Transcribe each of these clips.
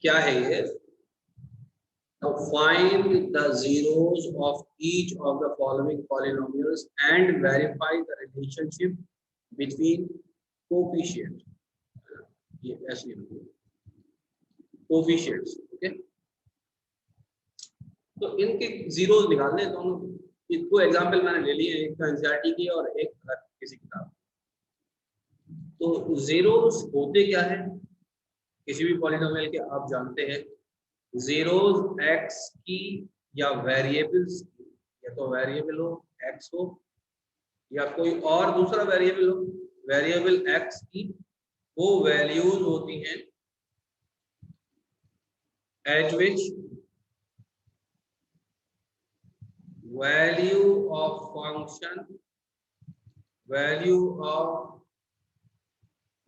क्या है ये? Now find the zeros of each of the following polynomials and verify the relationship between coefficient. ये ऐसे coefficients, okay? तो इनके जीरोस निकालने दोनों। दो एग्जाम्पल मैंने ले लिए, एक तो एनसीईआरटी की और एक किसी किताब। तो जीरोस होते क्या है किसी भी पॉलिनोमियल के, आप जानते हैं। जीरोस एक्स की या वेरिएबल्स की, या तो वेरिएबल हो एक्स हो या कोई और दूसरा वेरिएबल हो, वेरिएबल एक्स की वो वैल्यूज होती हैं eight which value of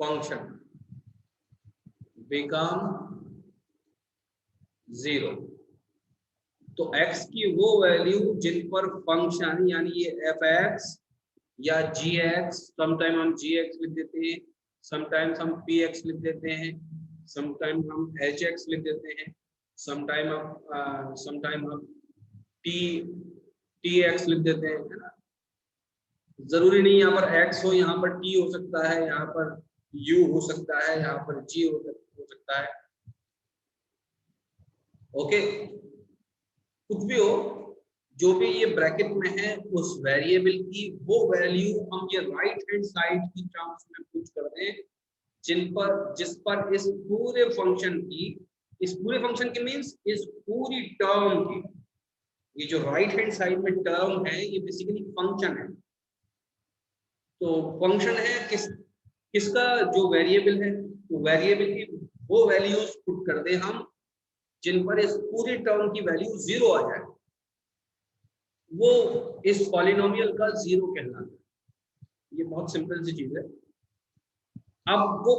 function become 0। तो x की वो वैल्यू जिन पर फंक्शन यानी ये f(x) या g(x), समटाइम हम gx लिख देते हैं, समटाइम्स हम px लिख देते हैं, समटाइम हम hx लिख देते हैं, समटाइम हम tx लिख देते हैं, है ना। जरूरी नहीं यहाँ पर x हो, यहाँ पर t हो सकता है, यहाँ पर u हो सकता है, यहाँ पर g हो सकता है। ओके, कुछ भी हो, जो भी ये ब्रैकेट में है उस वेरिएबल की वो वैल्यू हम ये राइट हैंड साइड की टर्म्स में पुट कर दें जिस पर इस पूरे फंक्शन की मींस इस पूरी टर्म की, ये जो राइट हैंड साइड में टर्म है ये बेसिकली फंक्शन है। तो फंक्शन है किसका, जो वेरिएबल है, तो वेरिएबल की वो वैल्यूज पुट कर दे हम जिन पर इस पूरी टर्म की वैल्यू 0 आ जाए, वो इस पॉलिनोमियल का 0 कहलाता है। ये बहुत सिंपल सी चीज है। अब वो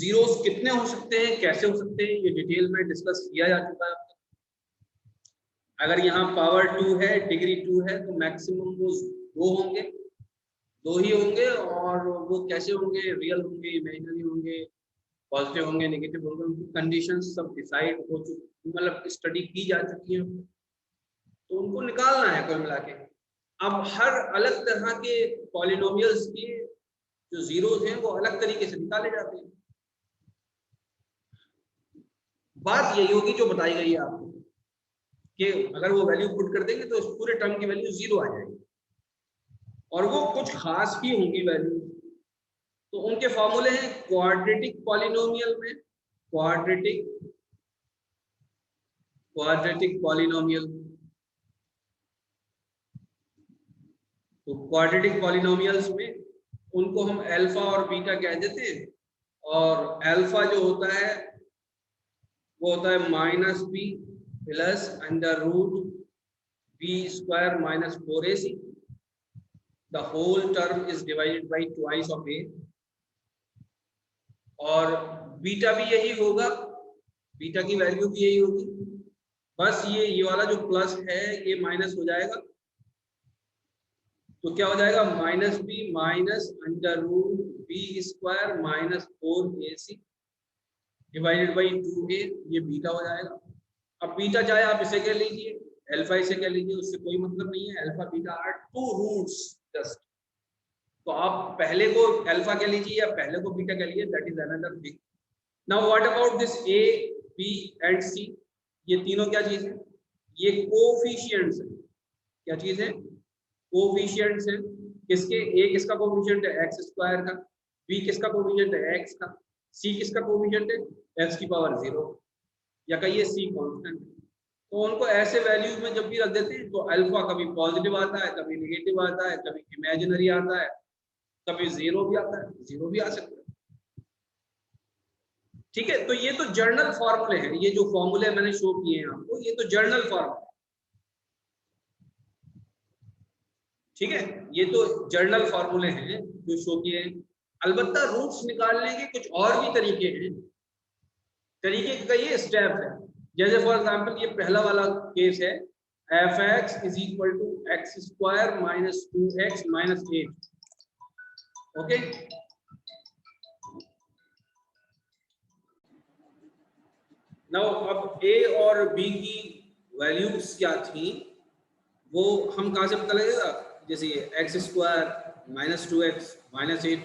जीरोस कितने हो सकते हैं, कैसे हो सकते हैं, ये डिटेल में डिस्कस किया जा चुका है। अगर यहाँ पावर 2 है, डिग्री 2 है, तो मैक्सिमम वो 2 होंगे, 2 ही होंगे। और वो कैसे होंगे, रियल होंगे, इमेजिनरी होंगे, पॉजिटिव होंगे, नेगेटिव होंगे, उनकी कंडीशंस सब डिसाइड हो चुकी, मतलब स्टडी की जा चुकी है, तो उनको निकालना है कुल मिला के। अब हर अलग तरह के पॉलिनोमियल्स के जो जीरोस हैं वो अलग तरीके से निकाले जाते हैं। बात यही होगी जो बताई गई है आपको कि अगर वो वैल्यू पुट कर देंगे तो इस पूरे टर्म की वैल्यू 0 आ जाएगी, और वो कुछ खास ही होंगी वैल्यू। तो उनके फॉर्मूले हैं क्वाड्रेटिक पॉलिनोमियल में, क्वाड्रेटिक पॉलिनोमियल। तो क्वाड्रेटिक पॉलिनोमियल्स में उनको हम अल्फा और बीटा कह देते हैं, और अल्फा जो होता है वो होता है -b plus √b² - 4ac। The whole term is divided by twice of a। और बीटा भी यही होगा, बीटा की वैल्यू भी यही होगी, बस ये वाला जो प्लस है ये माइनस हो जाएगा। तो क्या हो जाएगा, -b - √b² - 4ac divided by 2a, ये बीटा हो जाएगा। अब बीटा चाहे आप इसे कह लीजिए, अल्फा इसे कह लीजिए, उससे कोई मतलब नहीं है। Alpha beta are 2 roots just. तो आप पहले को अल्फा कह लीजिए या पहले को बीटा कह लीजिए, that is another thing. Now what about this a, b and c? ये तीनों क्या चीज है, ये कोएफिशिएंट्स है। क्या चीज है, कोएफिशिएंट्स है। किसके, a किसका कोएफिशिएंट है, x² का, b किसका कोएफिशिएंट है, x का, c किसका कोएफिशिएंट है, x⁴, या कहिए c कांस्टेंट। तो उनको ऐसे वैल्यूज में जब भी रख देते हैं तो अल्फा कभी पॉजिटिव आता है, कभी नेगेटिव आता है, कभी इमेजिनरी आता है, कभी 0 भी आता है, 0 भी आ सकता है। ठीक है, तो ये तो जर्नल फॉर्मूले हैं, ये जो फॉर्मूले मैंने शो किए हैं आपको, ये तो जर्नल फॉर्मूले। ठीक है, ये तो जर्नल फॉर्मूले हैं जो शो किए हैं। अलबत्ता रूट्स निकालने के कुछ और भी तरीके हैं, तरीके का ये स्टेप है। जैसे फॉर एग्जांपल ये पहला वाला केस है, f(x) = x² - 2x - 8। Okay, now अब ए और बी की वैल्यूज क्या थी वो हम कहाँ से पता लगेगा, जैसे x square minus 2x minus 8।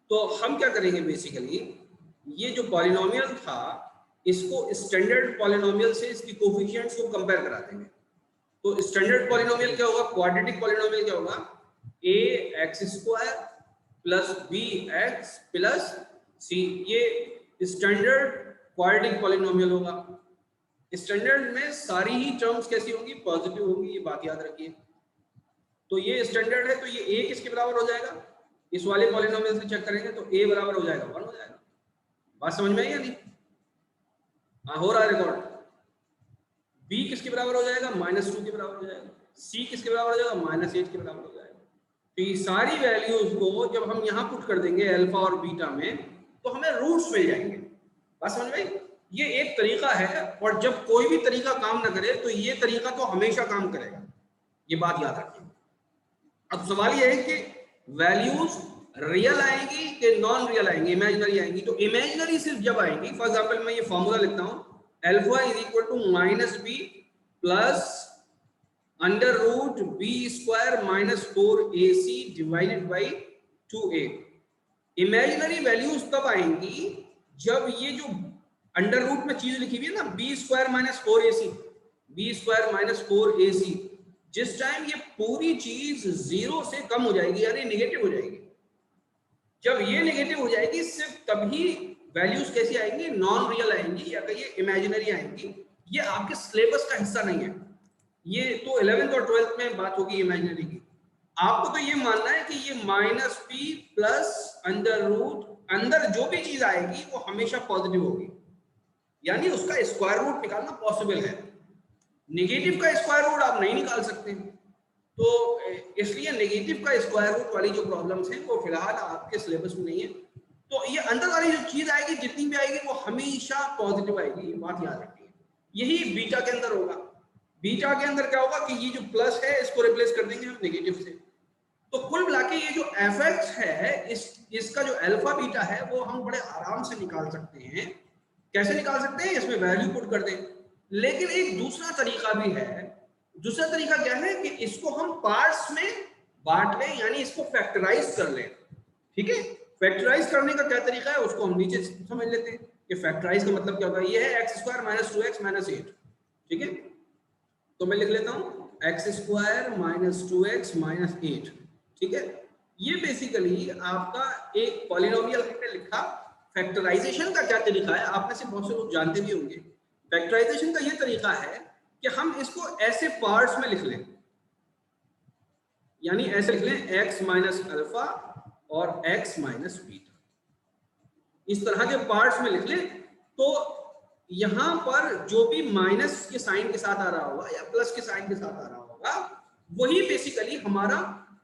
तो हम क्या करेंगे बेसिकली, ये जो पॉलिनोमियल था इसको स्टैंडर्ड पॉलिनोमियल से इसकी कोफिशिएंट्स को कंपेयर करा देंगे। तो स्टैंडर्ड पॉलिनोमियल क्या होगा, क्वाड्रेटिक पॉलिनोमियल क्या होगा, A x square plus B x plus C, ये स्टैंडर्ड क्वाड्रेटिक पॉलिनोमियल होगा। स्टैंडर्ड में सारी ही टर्म्स कैसी होंगी, पॉजिटिव होंगी, ये बात याद रखिए। तो ये स्टैंडर्ड है, तो ये ए किसके बराबर हो जाएगा, इस वाले पॉलिनोमियल से चेक करेंगे तो ए बराबर हो जाएगा 1 हो जाएगा। बात समझ में आई या नहीं? हाँ हो रहा है रिकॉर्ड। बी किसके बराबर हो जाएगा, -2 के बराबर हो जाएगा। सी किसके बराबर हो जाएगा, -8 के बराबर हो जाएगा। तो ये सारी वैल्यूज को जब हम यहाँ पुट कर देंगे अल्फा और बीटा में तो हमें रूट्स मिल जाएंगे। बात समझ में? ये एक तरीका है, और जब कोई भी तरीका काम ना करे तो ये तरीका तो हमेशा काम करेगा, ये बात याद रखिए। अब सवाल ये है कि वैल्यूज रियल आएंगी कि नॉन रियल आएंगी, इमेजिनरी आएंगी। तो इमेजिनरी सिर्फ जब आएंगी, फॉर एग्जांपल मैं ये फॉर्मूला लिखता हूं, alpha is equal to -b plus under root b square minus 4ac divided by 2a। Imaginary values तब आएंगी जब ये जो अंडर रूट में चीज लिखी हुई है ना, b square minus 4ac, b square minus 4ac, जिस टाइम ये पूरी चीज 0 से कम हो जाएगी यानी नेगेटिव हो जाएगी, जब ये नेगेटिव हो जाएगी सिर्फ तभी वैल्यूज कैसी आएंगी, नॉन रियल आएंगी या कहिए इमेजिनरी आएंगी। ये आपके सिलेबस का हिस्सा नहीं है, ये तो 11th और 12th में बात होगी इमेजिनरी की। आपको तो ये मानना है कि ये -p प्लस अंडर रूट, अंदर जो भी चीज आएगी वो हमेशा पॉजिटिव होगी, यानी उसका स्क्वायर रूट निकालना पॉसिबल है। नेगेटिव का स्क्वायर रूट आप नहीं निकाल सकते, तो इसलिए नेगेटिव का स्क्वायर रूट वाली जो प्रॉब्लम्स हैं वो फिलहाल आपके सिलेबस में नहीं है। तो ये अंदर वाली जो चीज आएगी जितनी भी आएगी वो हमेशा पॉजिटिव आएगी, ये बात याद रखिए। यही बीटा के अंदर होगा। बीटा के अंदर क्या होगा कि ये जो प्लस है इसको रिप्लेस कर देंगे हम नेगेटिव से। तो कुल मिला के ये जो एफ है इसका जो अल्फा बीटा है वो हम बड़े आराम से निकाल सकते हैं। कैसे निकाल सकते हैं, इसमें वैल्यू पुट कर दें। लेकिन एक दूसरा तरीका भी है। दूसरा तरीका क्या है कि इसको हम पार्ट्स में बांट लें, यानी इसको फैक्टराइज कर लें। ठीक है, फैक्टराइज करने का क्या तरीका है उसको हम नीचे समझ लेते हैं कि फैक्टराइज का मतलब क्या होगा। ये है x square minus 2x minus 8। ठीक है, तो मैं लिख लेता हूं x square minus 2x minus 8। ठीक है, ये बेसिकली आपका एक पॉलिनोमियल हमने लिखा। फैक्टराइजेशन का क्या तरीका है, आप में से बहुत से लोग जानते भी होंगे। फैक्टराइजेशन का ये तरीका है कि हम इसको ऐसे पार्ट्स में लिख लें, यानी ऐसे लिख लें x माइनस अल्फा और x माइनस बीटा, इस तरह के पार्ट्स में लिख लें। तो यहां पर जो भी माइनस के साइन के साथ आ रहा होगा या प्लस के साइन के साथ आ रहा होगा वही बेसिकली हमारा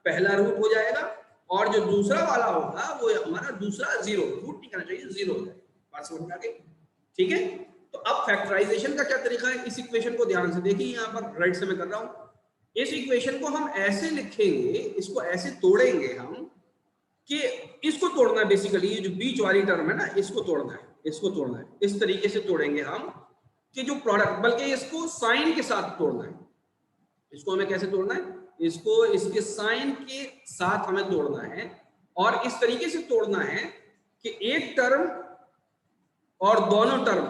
पहला रूट हो जाएगा, और जो दूसरा वाला होगा वो हमारा दूसरा जीरो, रूट नहीं करना चाहिए, जीरो हो जाएगा। बात समझ में आ गई? ठीक है, तो अब फैक्टराइजेशन का क्या तरीका है, इस इक्वेशन को ध्यान से देखिए, यहाँ पर राइट से मैं कर रहा हूं। इस इक्वेशन को हम ऐसे लिखेंगे, इसको ऐसे तोड़ेंगे हम कि इसको तोड़ना है बेसिकली, ये जो बीच वाली टर्म है ना इसको तोड़ना है, इसको तोड़ना है। इस तरीके से तोड़ेंगे हम कि जो प्रोडक्ट, बल्कि इसको साइन के साथ तोड़ना है। इसको हमें कैसे तोड़ना है, इसको इसके साइन के साथ हमें तोड़ना है, और इस तरीके से तोड़ना है कि एक टर्म और दोनों टर्म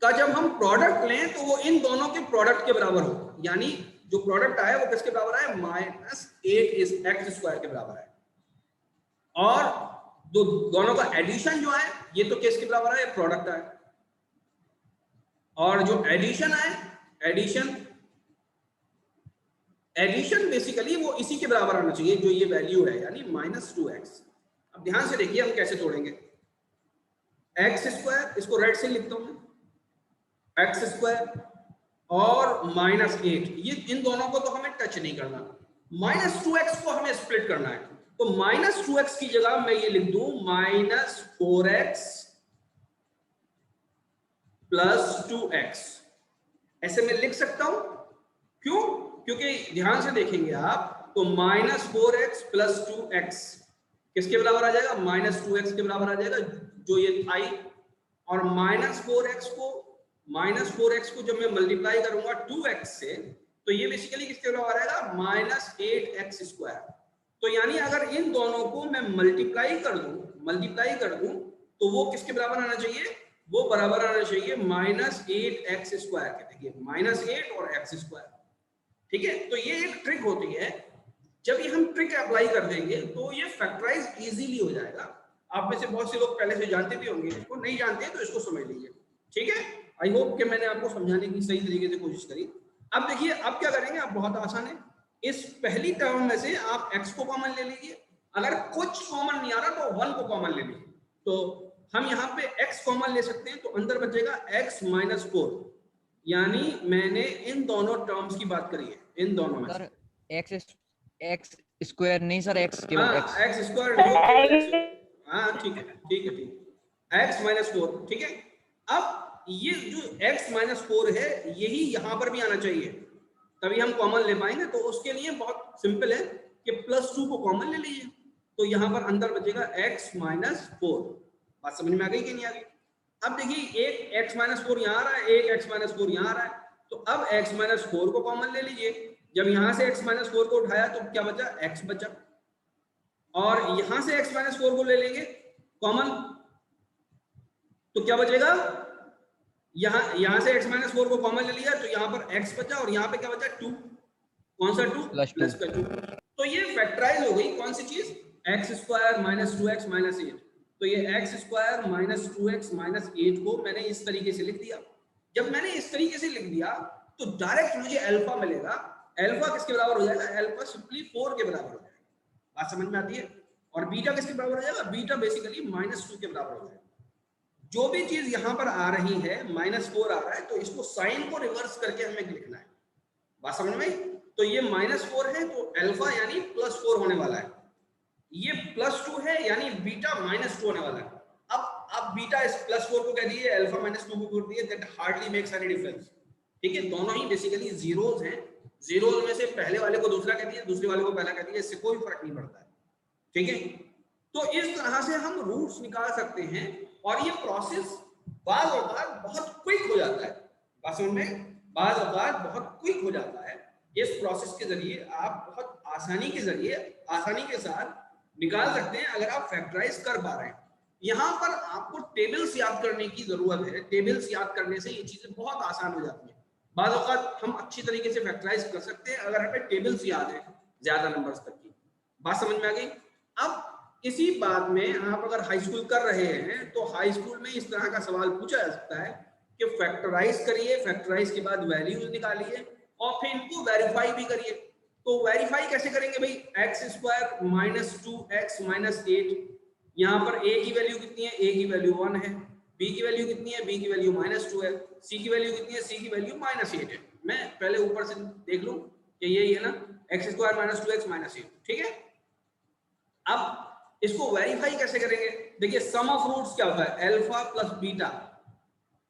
का जब हम प्रोडक्ट लें तो वो इन दोनों के प्रोडक्ट के बराबर हो, यानी जो प्रोडक्ट आया वो किसके बराबर है, -8 एक्स स्क्वायर के बराबर है। और दोनों का एडिशन जो है ये तो किसके बराबर है, प्रोडक्ट है। और जो एडिशन है, एडिशन बेसिकली वो इसी के बराबर आना चाहिए जो ये वैल्यू है, यानी -2x। अब ध्यान से देखिए हम कैसे तोड़ेंगे। एक्स स्क्वायर, इसको राइट से लिखता हूं, एक्स स्क्वायर और -8, ये इन दोनों को तो हमें टच नहीं करना। -2x को हमें स्प्लिट करना है, तो -2x की जगह मैं ये लिख दूं -4x प्लस 2x, ऐसे मैं लिख सकता हूं। क्यों? क्योंकि ध्यान से देखेंगे आप तो -4x प्लस 2x किसके बराबर आ जाएगा, -2x के बराबर आ जाएगा जो ये था, और -4x को -4x को जब मैं मल्टीप्लाई करूंगा 2x से, तो ये बेसिकली किसके बराबर आएगा, -8x²। तो यानी अगर इन दोनों को मैं मल्टीप्लाई कर दूं तो वो किसके बराबर आना चाहिए, वो बराबर आना चाहिए -8x² के। देखिए -8 और x², ठीक है। तो ये एक ट्रिक होती है, जब ये हम ट्रिक अप्लाई कर देंगे तो ये फैक्टराइज इजीली हो जाएगा। आप में से बहुत से लोग पहले से जानते भी होंगे, इसको नहीं जानते तो इसको समझ लीजिए, ठीक है। आई होप कि मैंने आपको समझाने की सही तरीके से कोशिश करी। अब देखिए अब क्या करेंगे, अब बहुत आसान है। इस पहली टर्म में से आप x को कॉमन ले लीजिए, अगर कुछ कॉमन नहीं आ रहा तो 1 को कॉमन ले लीजिए। तो हम यहाँ पे x कॉमन ले सकते हैं, तो अंदर बचेगा x - 4, यानी मैंने इन दोनों टर्म्स की बात करी है, इन दोनों में सर x स्क्वायर नहीं सर, x केवल x। x², हाँ ठीक है, ठीक है, x - 4, ठीक है। अब ये जो x - 4 है यही यहाँ पर भी आना चाहिए, तभी हम कॉमन ले पाएंगे। तो उसके लिए बहुत सिंपल है कि +2 को कॉमन ले लीजिए, तो यहाँ पर अंदर बचेगा x - 4। बात समझ में आ गई कि नहीं आ गई? अब देखिए एक x - 4 यहाँ आ रहा है, एक x - 4 यहाँ आ रहा है, तो अब x - 4 को कॉमन ले लीजिए। जब यहाँ से x - 4 को उठाया तो क्या बचा, x बचा, और यहाँ से x - 4 को ले लेंगे कॉमन, तो क्या बचेगा, यहाँ से x - 4 को कॉमन ले लिया तो यहाँ पर x बचा, और यहाँ पे क्या बचा, 2। कौन सा 2, प्लस का 2। तो ये फैक्टराइज हो गई कौन सी चीज, x² - 2x - 8। तो ये x² - 2x - 8 को मैंने इस तरीके से लिख दिया। जब मैंने इस तरीके से लिख दिया तो डायरेक्ट मुझे अल्फा मिलेगा। अल्फा किसके बराबर हो जाएगा, अल्फा सिंपली 4 के बराबर हो जाएगा। बात समझ में आती है? और बीटा किसके बराबर हो जाएगा, बीटा बेसिकली -2 के बराबर हो जाएगा। जो भी चीज यहां पर आ रही है -4 आ रहा है, तो इसको साइन को रिवर्स करके हमें लिखना है। बात समझ में? तो ये -4 है तो अल्फा यानी +4 होने वाला है, ये +2 है यानी बीटा -2 होने वाला है। अब आप बीटा इस +4 को कह दिए, अल्फा -2 को कर दिए, that hardly makes any difference, ठीक है। दोनों ही बेसिकली जीरोज हैं, जीरोज में से पहले वाले को दूसरा कह दिए, दूसरे वाले को पहला कह दिए, इससे कोई फर्क नहीं पड़ता है, ठीक है। तो इस तरह से हम रूट्स निकाल सकते हैं, और ये प्रोसेस बाज़ औक़ात बहुत क्विक हो जाता है। बात समझ में? बाज़ औक़ात बहुत क्विक हो जाता है। इस प्रोसेस के जरिए आप बहुत आसानी के साथ निकाल सकते हैं अगर आप फैक्टराइज कर पा रहे हैं। यहाँ पर आपको टेबल्स याद करने की जरूरत है, टेबल्स याद करने से ये चीजें बहुत आसान हो जाती है। बाज़ औक़ात हम अच्छी तरीके से फैक्टराइज कर सकते हैं अगर हमें टेबल्स याद है ज्यादा नंबर्स तक की। बात समझ में आ गई? अब इसी बात में आप अगर हाई स्कूल कर रहे हैं तो हाई स्कूल में इस तरह का सवाल पूछा जा सकता है कि फैक्टराइज करिए, फैक्टराइज के बाद वैल्यूज निकालिए और फिर इनको वेरीफाई भी करिए। तो वेरीफाई कैसे करेंगे भाई, x² - 2x - 8, यहाँ पर a की वैल्यू कितनी है, a की वैल्यू 1 है, b की वैल्यू कितनी है, b की वैल्यू -2 है, c की वैल्यू कितनी है, c की वैल्यू -8 है। मैं पहले ऊपर से देख लूं कि यही है ना, x² - 2x - 8, ठीक है। अब इसको वेरीफाई कैसे करेंगे, देखिए सम ऑफ रूट्स क्या होता है, अल्फा प्लस बीटा,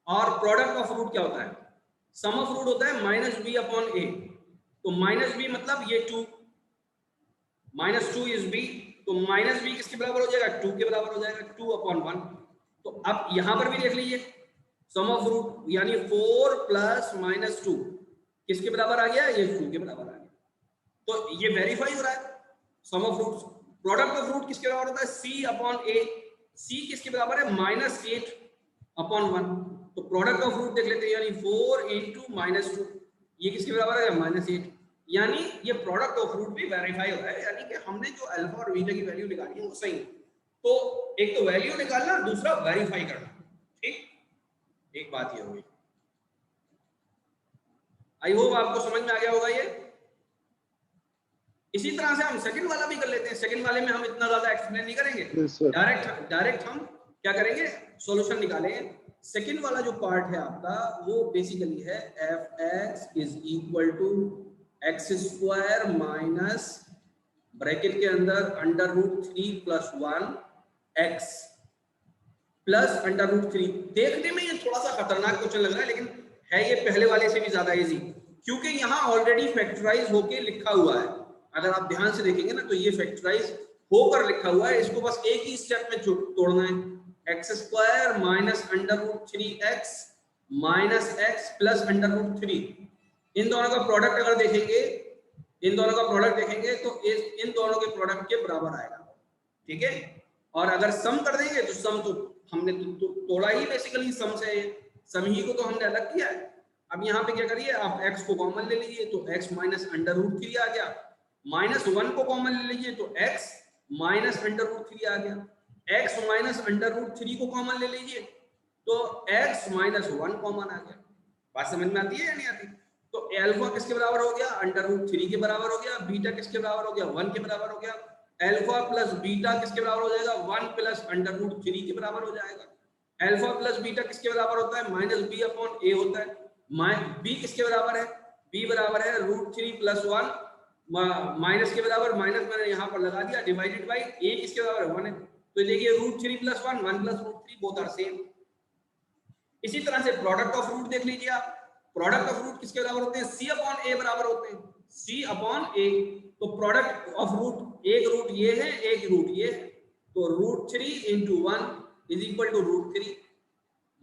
और प्रोडक्ट ऑफ रूट क्या होता है, सम ऑफ रूट होता है -b/a। तो -b मतलब ये 2, -2 इज b, तो -b किसके बराबर हो जाएगा, 2 के बराबर हो जाएगा, 2/1। तो अब यहां पर भी देख लीजिए सम ऑफ रूट यानी 4 + -2 किसके बराबर आ गया, ये 2 के बराबर आ गया। तो ये वेरीफाई हो रहा है sum of roots. Product of root किसके बराबर होता है, c/a, c किसके बराबर है, -8/1। तो प्रोडक्ट ऑफ रूट देख लेते हैं, यानी 4 × -2, ये किसके बराबर है, -8। यानी ये प्रोडक्ट ऑफ रूट भी वेरीफाई हो रहा है, यानी कि हमने जो अल्फा और बीटा की वैल्यू निकाली है वो सही है। तो एक तो वैल्यू निकालना, दूसरा वेरीफाई करना, ठीक, एक बात ये होगी। आई होप आपको समझ में आ गया होगा ये। इसी तरह से हम सेकंड वाला भी कर लेते हैं। सेकंड वाले में हम इतना ज्यादा एक्सप्लेन नहीं करेंगे, डायरेक्ट हम क्या करेंगे, सॉल्यूशन निकालेंगे। सेकंड वाला जो पार्ट है आपका वो बेसिकली है f(x) = x² माइनस ब्रैकेट के अंदर √3 + 1 x प्लस √3। देखने में ये थोड़ा सा खतरनाक क्वेश्चन लग रहा है, लेकिन है ये पहले वाले से भी ज्यादा इजी, क्योंकि यहाँ ऑलरेडी फैक्टराइज होके लिखा हुआ है। अगर आप ध्यान से देखेंगे ना तो ये फैक्टराइज होकर लिखा हुआ है, इसको बस एक ही स्टेप में तोड़ना है। x² - √3x minus x plus under root 3। इन दोनों का प्रोडक्ट अगर देखेंगे, इन दोनों का प्रोडक्ट देखेंगे तो इन दोनों के प्रोडक्ट के बराबर आएगा, ठीक है। और अगर सम कर देंगे तो सम तो हमने तोड़ा ही बेसिकली सम से, सम ही को तो हमने अलग किया है। अब यहाँ पे क्या करिए, आप x को कॉमन ले लीजिए तो x माइनस अंडर रूट 3 आ गया, -1 को कॉमन ले लीजिए तो x माइनस अंडर रूट 3 आ गया, x माइनस अंडर रूट 3 को कॉमन ले लीजिए तो x माइनस 1 कॉमन आ गया। बात समझ में आती है या नहीं आती? तो अल्फा किसके बराबर हो गया, अंडर रूट 3 के बराबर हो गया, बीटा किसके बराबर हो गया, 1 के बराबर हो गया, अल्फा प्लस बीटा किसके बराबर हो जाएगा, 1 प्लस अंडर रूट 3 के बराबर हो जाएगा। अल्फा प्लस बीटा किसके बराबर होता है, माइनस बी अपॉन ए होता है। बी किसके बराबर है, बी बराबर है रूट 3 प्लस 1, माइनस के बराबर माइनस मैंने यहाँ पर लगा दिया, डिवाइडेड बाई ए किसके बराबर है, 1 है। तो देखिए root 3 plus 1, 1 plus root 3 both are same. इसी तरह से प्रोडक्ट ऑफ रूट देख लीजिए आप, प्रोडक्ट ऑफ रूट किसके बराबर होते हैं, सी अपॉन ए बराबर होते हैं, सी अपॉन ए। तो प्रोडक्ट ऑफ रूट, एक रूट ये है एक रूट ये है, तो root 3 into 1 is equal to root 3।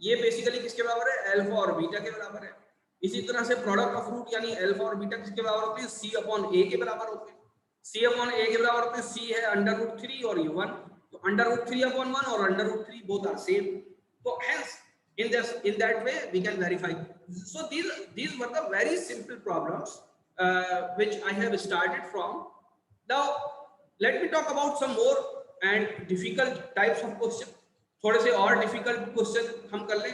ये बेसिकली किसके बराबर है, अल्फा और बीटा के बराबर है। इसी तरह से प्रोडक्ट ऑफ रूट यानी अल्फा और बीटा किसके बराबर होते हैं, सी अपॉन ए के बराबर होते हैं। सी अपॉन ए के बराबर होते हैं, सी है अंडर रूट 3 और ये 1, तो अंडर रूट 3 अपॉन 1 और under root 3 both are same. तो hence in that way we can verify. So these were the very simple problems which I have started from. Now let me talk about some more and difficult types of question. थोड़े से और difficult question हम कर लें।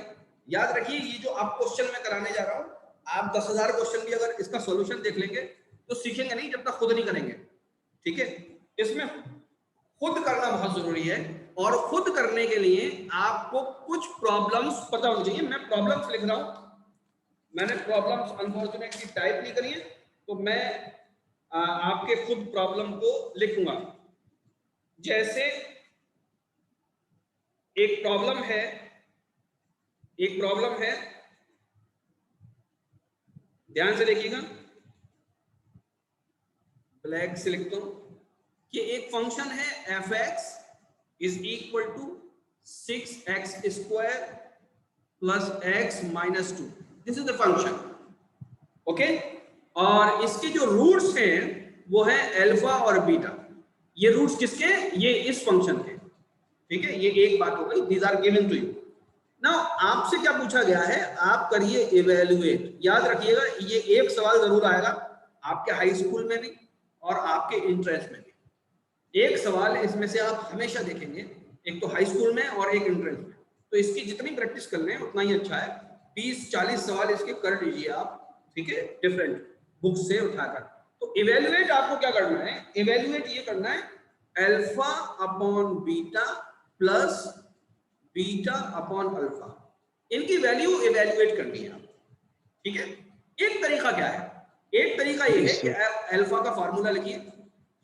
याद रखिए ये जो आप क्वेश्चन मैं कराने जा रहा हूँ, आप 10,000 क्वेश्चन भी अगर इसका सॉल्यूशन देख लेंगे तो सीखेंगे नहीं जब तक खुद नहीं करेंगे, ठीक है। इसमें खुद करना बहुत जरूरी है और खुद करने के लिए आपको कुछ प्रॉब्लम्स पता होनी चाहिए। मैं प्रॉब्लम्स लिख रहा हूं, मैंने प्रॉब्लम्स अनफॉर्चुनेटली टाइप नहीं करी है, तो मैं आपके खुद प्रॉब्लम को लिखूंगा। जैसे एक प्रॉब्लम है, ध्यान से देखिएगा, ब्लैक से लिखता हूं कि एक फंक्शन है f(x) is equal to 6x square plus x minus 2। This is the function, okay. और इसके जो रूट्स हैं वो है अल्फा और बीटा। ये रूट्स किसके, ये इस फंक्शन के, ठीक है। ये एक बात हो गई, these are given to you. Now आपसे क्या पूछा गया है, आप करिए इवेल्युएट। याद रखिएगा ये एक सवाल जरूर आएगा आपके हाई स्कूल में भी और आपके इंट्रेंस में भी। एक सवाल इसमें से आप हमेशा देखेंगे, एक तो हाई स्कूल में और एक एंट्रेंस में। तो इसकी जितनी प्रैक्टिस कर लें उतना ही अच्छा है। 20-40 सवाल इसके कर लीजिए आप, ठीक है, डिफरेंट बुक से उठाकर। तो इवेल्युएट आपको क्या करना है, इवेल्युएट ये करना है alpha upon beta plus beta upon alpha, इनकी वैल्यू इवेल्युएट करनी है, ठीक है। एक तरीका क्या है, एक तरीका ये है कि अल्फा का फार्मूला लिखिए,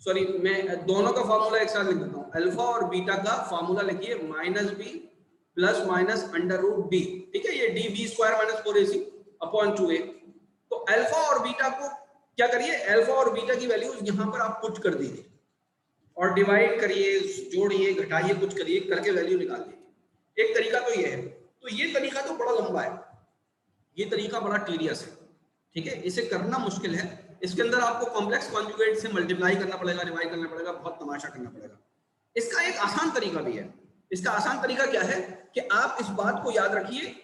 सॉरी मैं दोनों का फार्मूला एक साथ लिख देता हूं। अल्फा और बीटा का फार्मूला लिखिए -b plus minus under root d, ठीक है। ये d b² minus 4ac upon 2a। तो अल्फा और बीटा को क्या करिए, अल्फा और बीटा की वैल्यूज यहां पर आप पुट कर दीजिए और डिवाइड करिए, जोड़िए, घटाइए, कुछ करिए, करके वैल्यू निकाल लीजिए। एक तरीका तो ये है। तो ये तरीका तो बड़ा लंबा है, ये तरीका बड़ा टीडियस है, ठीक है, इसे करना मुश्किल है। इसके अंदर आपको कॉम्प्लेक्स कॉन्जुगेट से मल्टीप्लाई करना पड़ेगा, डिवाइड करना पड़ेगा, बहुत तमाशा करना पड़ेगा। इसका एक आसान तरीका भी है। इसका आसान तरीका क्या है कि आप इस बात को याद रखिए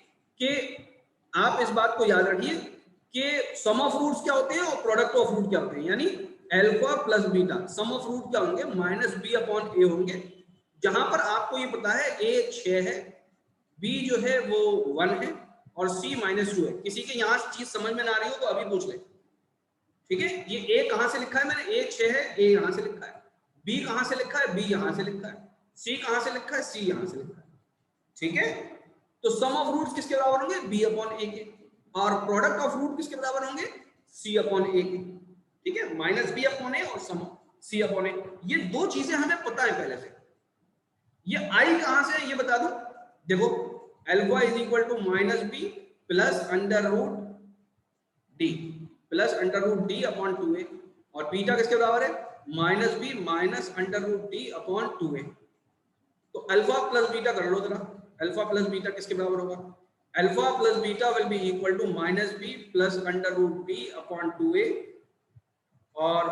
कि सम ऑफ रूट्स क्या होते हैं और प्रोडक्ट ऑफ रूट क्या होते हैं। यानी alpha plus beta, sum of root क्या होंगे, -b अपॉन a होंगे। जहां पर आपको ये पता है a 6 है, b जो है वो 1 है और c -2 है। किसी के यहाँ चीज समझ में ना आ रही हो तो अभी पूछ ले, ठीक है। ये a कहां से लिखा है मैंने, a 6 है, a यहां से लिखा है, b कहां से लिखा है, b यहां से लिखा है, c कहां से लिखा है, c यहां से लिखा है, ठीक है। तो सम ऑफ रूट्स किसके बराबर होंगे, b अपॉन a के, और प्रोडक्ट ऑफ रूट किसके बराबर होंगे, c अपॉन a के, ठीक है। -b अपॉन a और सम c अपॉन a, ये दो चीजें हमें पता है पहले से। ये i कहां से है ये बता दो, देखो alpha is equal to -b plus under root d plus under root d upon 2a, और बीटा किसके बराबर है, -b minus under root d upon 2a। तो अल्फा प्लस बीटा कर लो जरा, अल्फा प्लस बीटा किसके बराबर होगा, alpha plus beta will be equal to minus b plus under root b upon 2a और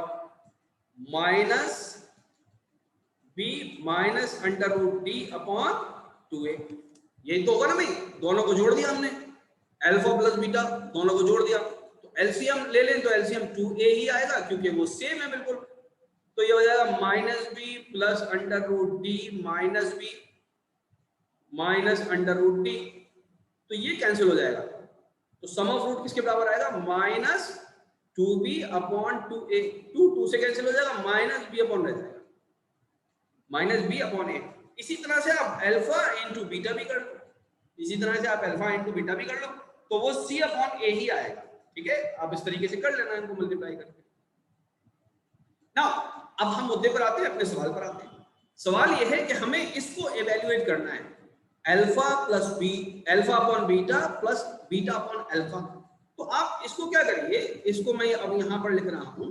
minus b minus under root d upon 2a। यही तो होगा ना भाई, दोनों को जोड़ दिया हमने, अल्फा प्लस बीटा दोनों को जोड़ दिया, तो एलसीएम ले लें तो एलसीएम 2a ही आएगा क्योंकि वो सेम है बिल्कुल। तो ये हो जाएगा minus b plus under root d minus b minus under root d, तो ये कैंसिल हो जाएगा। तो सम ऑफ रूट किसके बराबर आएगा, माइनस 2b अपॉन 2a, 2 से कैंसिल हो जाएगा, माइनस b अपॉन रह जाएगा, माइनस b अपॉन a। इसी तरह से आप अल्फा इंटू बीटा भी कर लो, इसी तरह से आप अल्फा इंटू बीटा भी कर लो, तो वो c अपॉन a ही आएगा। ठीक है, आप इस तरीके से कर लेना इनको मल्टीप्लाई करके। ना अब हम मुद्दे पर आते हैं, अपने सवाल पर आते हैं। सवाल यह है कि हमें इसको एवेल्युएट करना है, alpha plus b, alpha upon beta plus beta upon alpha. तो आप इसको क्या करिए, इसको मैं अब यहां पर लिख रहा हूं,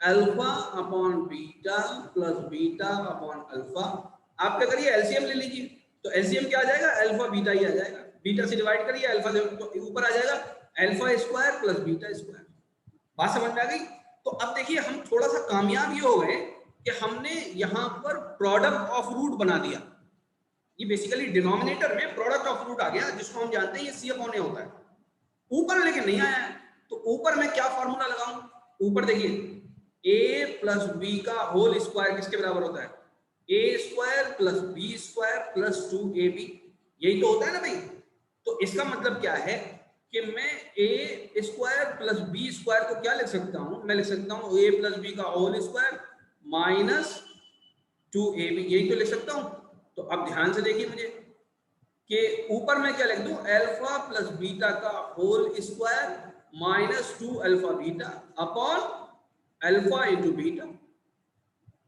alpha upon beta plus beta upon alpha. आप क्या करिए, एलसीएम ले लीजिए, तो एलसीएम क्या आ जाएगा, अल्फा बीटा ही आ जाएगा, बीटा से डिवाइड करिए अल्फा से, तो ऊपर आ जाएगा alpha square plus beta square. बात समझ में आ गई। तो अब देखिए हम थोड़ा सा कामयाब ये हो गए कि हमने यहां पर प्रोडक्ट ऑफ रूट बना दिया। ये बेसिकली डिनोमिनेटर में प्रोडक्ट ऑफ रूट आ गया, जिसको हम जानते हैं ये सी अपॉन ए होता है। ऊपर लेकिन नहीं आया है, तो ऊपर मैं क्या फॉर्मूला लगाऊं, ऊपर देखिए ए प्लस बी का होल स्क्वायर किसके बराबर होता है, A square plus B square plus 2ab, यही तो होता है ना भाई। तो इसका मतलब क्या है कि मैं ए स्क्वायर प्लस बी स्क्वायर को क्या लिख सकता हूं, मैं लिख सकता हूं ए प्लस बी का होल स्क्वायर माइनस 2ab, यही तो लिख सकता हूं। तो अब ध्यान से देखिए मुझे कि ऊपर मैं क्या लिख दूं, अल्फा प्लस बीटा का whole square minus 2 alpha beta upon alpha into beta.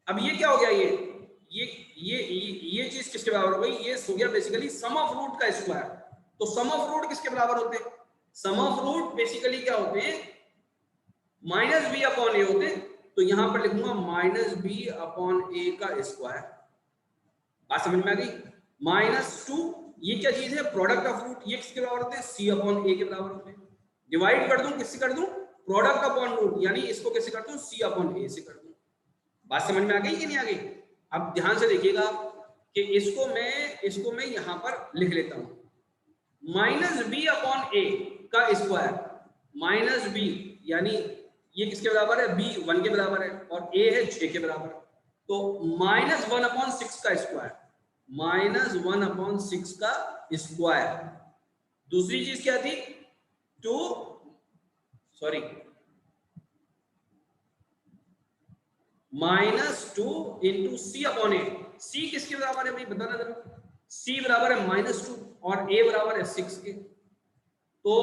अब ये क्या हो गया, ये चीज किसके बराबर हो गई, ये हो गया बेसिकली सम ऑफ रूट का स्क्वायर। तो सम ऑफ रूट किसके बराबर होते हैं, सम ऑफ रूट बेसिकली क्या होते हैं, माइनस बी अपॉन ए होते हैं। तो यहां पर लिखूंगा माइनस बी अपॉन ए का स्क्वायर। बात समझ में आ गई, -2, ये क्या चीज है, प्रोडक्ट ऑफ रूट, ये किसके बराबर होते हैं, सी अपॉन ए के बराबर होते हैं। डिवाइड कर दूं, किससे कर दूं, प्रोडक्ट अपॉन रूट, यानी इसको कैसे कर दूं, सी अपॉन ए से कर दूं। बात समझ में आ गई कि नहीं आ गई। अब ध्यान से देखिएगा कि इसको मैं यहां पर लिख लेता हूं, माइनस बी अपॉन ए का स्क्वायर, माइनस बी यानी ये किसके बराबर है, बी 1 के बराबर है और ए है 6 के बराबर, तो -1 अपॉन 6 का स्क्वायर, -1 अपॉन 6 का स्क्वायर। दूसरी चीज क्या थी, -2 इंटू सी अपॉन ए। सी किसके बराबर है भाई बताना जरा, सी बराबर है -2 और ए बराबर है 6 के, तो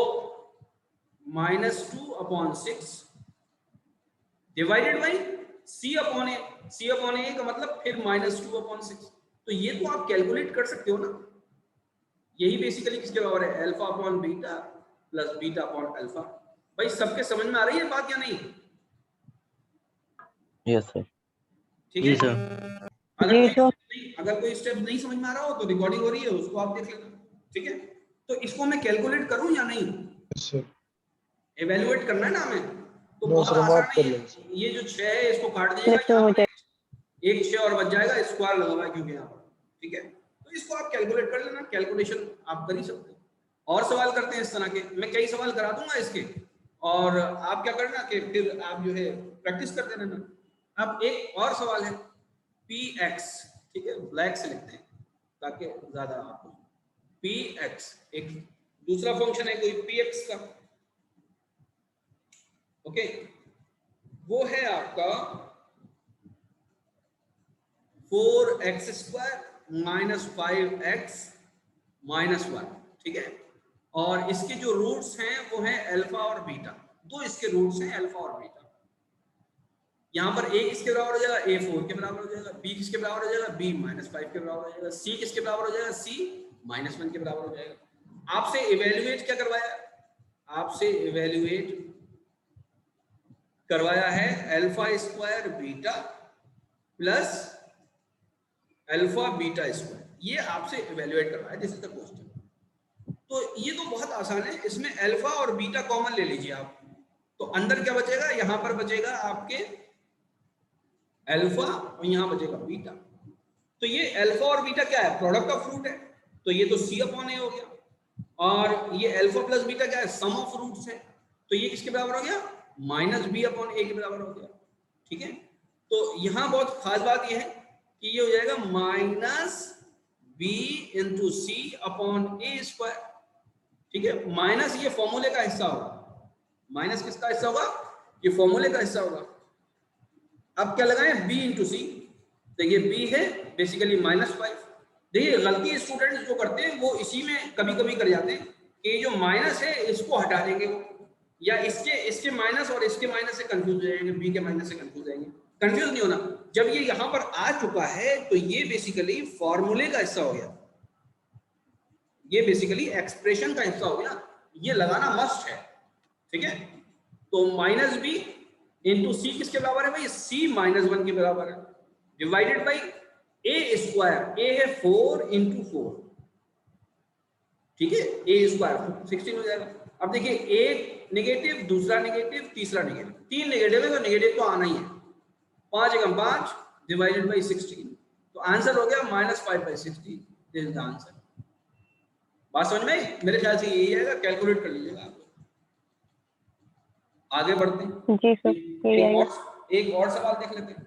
-2 upon 6 divided by C upon A, C upon A का मतलब फिर -2 अपॉन 6। तो ये तो आप कैलकुलेट कर सकते हो ना, यही बेसिकली किसके बराबर है, alpha upon beta plus beta upon alpha. भाई सबके समझ में आ रही है बात या नहीं, यस सर, ठीक जी है। सर, अगर कोई स्टेप नहीं समझ में आ रहा हो तो रिकॉर्डिंग हो रही है, उसको आप देख लेना, ठीक है। तो इसको मैं कैलकुलेट करूं या नहीं, एवेल्युएट करना है ना हमें, तो बहुत आसान है। ये जो 6 है इसको काट दीजिएगा, एक 6 और बच जाएगा, स्क्वायर लगा हुआ है क्योंकि यहाँ पर, ठीक है। तो इसको आप कैलकुलेट कर लेना, कैलकुलेशन आप कर ही सकते हो। और सवाल करते हैं इस तरह के, मैं कई सवाल करा दूंगा इसके, और आप क्या करना कि फिर आप जो है प्रैक्टिस करते रहना। अब एक और सवाल है px, ठीक है, ब्लैक से लिखते हैं ताकि ज्यादा आपको, px एक दूसरा फंक्शन है कोई px का, ओके, वो है आपका 4x square minus 5x minus 1, ठीक है। और इसके जो रूट्स हैं वो हैं अल्फा और बीटा, दो इसके रूट्स हैं अल्फा और बीटा। यहाँ पर a किसके बराबर हो जाएगा, a 4 के बराबर हो जाएगा, b किसके बराबर हो जाएगा, b -5 के बराबर हो जाएगा, c किसके बराबर हो जाएगा, c -1 के बराबर हो जाएगा। आपसे इवेल्युएट क्या करवाया, आपसे इवेल्युएट करवाया है alpha square beta plus alpha beta square, ये आपसे इवेल्युएट करवाया, दिस इज द क्वेश्चन। तो ये तो बहुत आसान है, इसमें अल्फा और बीटा कॉमन ले लीजिए आप, तो अंदर क्या बचेगा, यहां पर बचेगा आपके अल्फा और यहां बचेगा बीटा। तो ये अल्फा और बीटा क्या है, प्रोडक्ट ऑफ रूट है, तो ये तो सी अपॉन ए हो गया, और ये अल्फा प्लस बीटा क्या है, सम ऑफ रूट्स है, तो ये किसके बराबर हो गया, माइनस बी अपॉन ए के बराबर हो गया। ठीक है, तो यहां बहुत खास बात ये है कि ये हो जाएगा माइनस बी इंटू सी अपॉन ए स्क्वायर। ठीक है, माइनस ये फॉर्मूले का हिस्सा होगा, माइनस किसका हिस्सा होगा, ये फॉर्मूले का हिस्सा होगा। अब क्या लगाएं, b इंटू सी, तो ये b है बेसिकली -5। देखिए गलती स्टूडेंट्स जो करते हैं वो इसी में कभी कभी कर जाते हैं कि जो माइनस है इसको हटा देंगे वो, या इसके माइनस और इसके माइनस से कंफ्यूज हो जाएंगे, b के माइनस से कंफ्यूज हो जाएंगे। कंफ्यूज नहीं होना, जब ये यहां पर आ चुका है तो ये बेसिकली फॉर्मूले का हिस्सा हो गया, ये बेसिकली एक्सप्रेशन का हिस्सा हो गया, ये लगाना मस्ट है। ठीक है, तो माइनस बी इंटू सी किसके बराबर है भाई, सी -1 के बराबर है, डिवाइडेड बाई ए स्क्वायर, ए है 4 इंटू 4। ठीक है, ए स्क्वायर 16 हो जाएगा। अब देखिए एक नेगेटिव, दूसरा नेगेटिव, तीसरा नेगेटिव, 3 नेगेटिव है तो नेगेटिव तो आना ही है, 5 एकम 5 डिवाइडेड बाई 16, तो आंसर हो गया -5/16। This is the answer. बात समझ में, मेरे ख्याल से यही आएगा, कैलकुलेट कर लीजिएगा आप। आगे बढ़ते हैं जी सर, एक और सवाल देख लेते हैं,